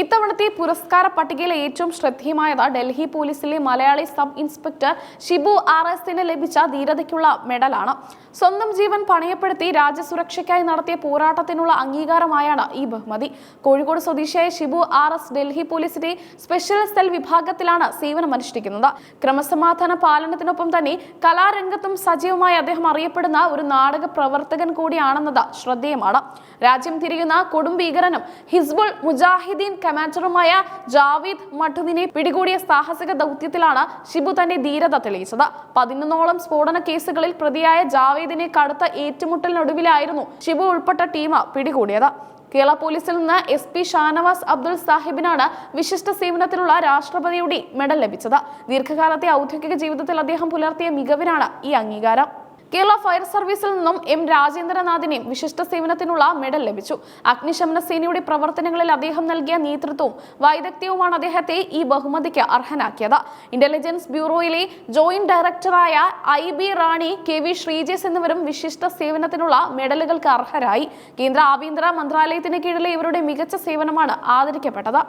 ഇത്തവണത്തെ പുരസ്കാര പട്ടികയിലെ ഏറ്റവും ശ്രദ്ധേയമായത് ഡൽഹി പോലീസിലെ മലയാളി സബ് ഇൻസ്പെക്ടർ ഷിബു RSന് ലഭിച്ച ധീരതയ്ക്കുള്ള മെഡലാണ്. സ്വന്തം ജീവൻ പണയപ്പെടുത്തി രാജ്യസുരക്ഷയ്ക്കായി നടത്തിയ പോരാട്ടത്തിനുള്ള അംഗീകാരമായാണ് ഈ ബഹുമതി. കോഴിക്കോട് സ്വദേശിയായ ഷിബു RS ഡൽഹി പോലീസിന്റെ സ്പെഷ്യൽ സെൽ വിഭാഗത്തിലാണ് സേവനമനുഷ്ഠിക്കുന്നത്. ക്രമസമാധാന പാലനത്തിനൊപ്പം തന്നെ കലാരംഗത്തും സജീവമായി അദ്ദേഹം അറിയപ്പെടുന്ന ഒരു നാടക പ്രവർത്തകൻ കൂടിയാണെന്നത് ശ്രദ്ധേയമാണ്. രാജ്യം തിരിയുന്ന കൊടും ഭീകരനും ഹിസ്ബുൾ മുജാഹിദീൻ കമാൻഡറുമായ ജാവേദ് മഠുവിനെ പിടികൂടിയ സാഹസിക ദൗത്യത്തിലാണ് ഷിബു തന്റെ ധീരത തെളിയിച്ചത്. 11ഓളം സ്ഫോടന കേസുകളിൽ പ്രതിയായ ജാവേദിനെ കടുത്ത ഏറ്റുമുട്ടലിനൊടുവിലായിരുന്നു ഷിബു ഉൾപ്പെട്ട ടീം പിടികൂടിയത്. കേരള പോലീസിൽ നിന്ന് SP ഷാനവാസ് അബ്ദുൾ സാഹിബിനാണ് വിശിഷ്ട സേവനത്തിനുള്ള രാഷ്ട്രപതിയുടെ മെഡൽ ലഭിച്ചത്. ദീർഘകാലത്തെ ഔദ്യോഗിക ജീവിതത്തിൽ അദ്ദേഹം പുലർത്തിയ മികവിനാണ് ഈ അംഗീകാരം. കേരള ഫയർ സർവീസിൽ നിന്നും M രാജേന്ദ്രനാഥിനെയും വിശിഷ്ട സേവനത്തിനുള്ള മെഡൽ ലഭിച്ചു. അഗ്നിശമന സേനയുടെ പ്രവർത്തനങ്ങളിൽ അദ്ദേഹം നൽകിയ നേതൃത്വവും വൈദഗ്ധ്യവുമാണ് അദ്ദേഹത്തെ ഈ ബഹുമതിക്ക് അർഹനാക്കിയത്. ഇന്റലിജൻസ് ബ്യൂറോയിലെ ജോയിന്റ് ഡയറക്ടറായ IB റാണി, KV ശ്രീജേഷ് എന്നിവരും വിശിഷ്ട സേവനത്തിനുള്ള മെഡലുകൾക്ക് അർഹരായി. കേന്ദ്ര ആഭ്യന്തര മന്ത്രാലയത്തിന് കീഴിലെ ഇവരുടെ മികച്ച സേവനമാണ് ആദരിക്കപ്പെട്ടത്.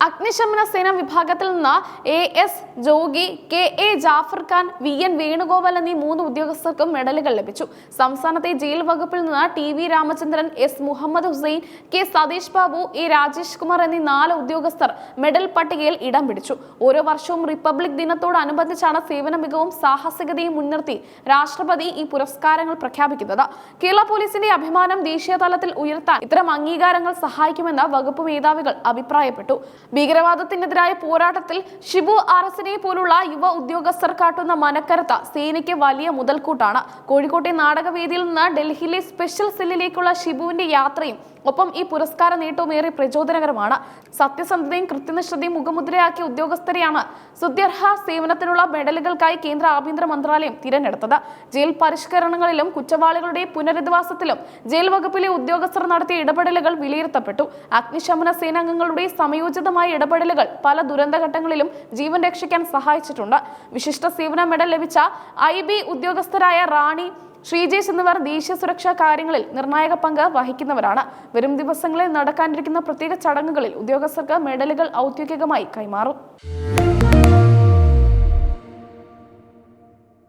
അഗ്നിശമന സേന വിഭാഗത്തിൽ നിന്ന് AS Jogi, KA Jafar Khan, VN Venugopal എന്നീ 3 ഉദ്യോഗസ്ഥർക്കും മെഡലുകൾ ലഭിച്ചു. സംസ്ഥാനത്തെ ജയിൽ വകുപ്പിൽ നിന്ന് TV Ramachandran, S Muhammad Hussain, K Satheesh Babu, A Rajesh Kumar എന്നീ 4 ഉദ്യോഗസ്ഥർ മെഡൽ പട്ടികയിൽ ഇടം പിടിച്ചു. ഓരോ വർഷവും റിപ്പബ്ലിക് ദിനത്തോടനുബന്ധിച്ചാണ് സേവന മികവും സാഹസികതയും മുൻനിർത്തി രാഷ്ട്രപതി ഈ പുരസ്കാരങ്ങൾ പ്രഖ്യാപിക്കുന്നത്. കേരള പോലീസിന്റെ അഭിമാനം ദേശീയ തലത്തിൽ ഉയർത്താൻ ഇത്തരം അംഗീകാരങ്ങൾ സഹായിക്കുമെന്ന് വകുപ്പ് മേധാവികൾ അഭിപ്രായപ്പെട്ടു. ഭീകരവാദത്തിനെതിരായ പോരാട്ടത്തിൽ ഷിബു RSനെ പോലുള്ള യുവ ഉദ്യോഗസ്ഥർ കാട്ടുന്ന മനക്കരുത്ത് സേനയ്ക്ക് വലിയ മുതൽക്കൂട്ടാണ്. കോഴിക്കോട്ടെ നാടകവേദിയിൽ നിന്ന് ഡൽഹിയിലെ സ്പെഷ്യൽ സെല്ലിലേക്കുള്ള ഷിബുവിന്റെ യാത്രയും ഒപ്പം ഈ പുരസ്കാര നേട്ടവും ഏറെ പ്രചോദനകരമാണ്. സത്യസന്ധതയും കൃത്യനിഷ്ഠതയും മുഖമുദ്രയാക്കിയ ഉദ്യോഗസ്ഥരെയാണ് സ്തുത്യർഹ സേവനത്തിനുള്ള മെഡലുകൾക്കായി കേന്ദ്ര ആഭ്യന്തര മന്ത്രാലയം തിരഞ്ഞെടുത്തത്. ജയിൽ പരിഷ്കരണങ്ങളിലും കുറ്റവാളികളുടെ പുനരധിവാസത്തിലും ജയിൽ വകുപ്പിലെ ഉദ്യോഗസ്ഥർ നടത്തിയ ഇടപെടലുകൾ വിലയിരുത്തപ്പെട്ടു. അഗ്നിശമന സേനാംഗങ്ങളുടെ സമയോചിതമായ ഇടപെടലുകൾ പല ദുരന്തഘട്ടങ്ങളിലും ജീവൻ രക്ഷിക്കാൻ സഹായിച്ചിട്ടുണ്ട്. വിശിഷ്ട സേവന മെഡൽ ലഭിച്ച IB ഉദ്യോഗസ്ഥരായ റാണി, ശ്രീജേഷ് എന്നിവർ ദേശീയ സുരക്ഷാ കാര്യങ്ങളിൽ നിർണായക പങ്ക് വഹിക്കുന്നവരാണ്. വരും ദിവസങ്ങളിൽ നടക്കാനിരിക്കുന്ന പ്രത്യേക ചടങ്ങുകളിൽ ഉദ്യോഗസ്ഥർക്ക് മെഡലുകൾ ഔദ്യോഗികമായി കൈമാറും.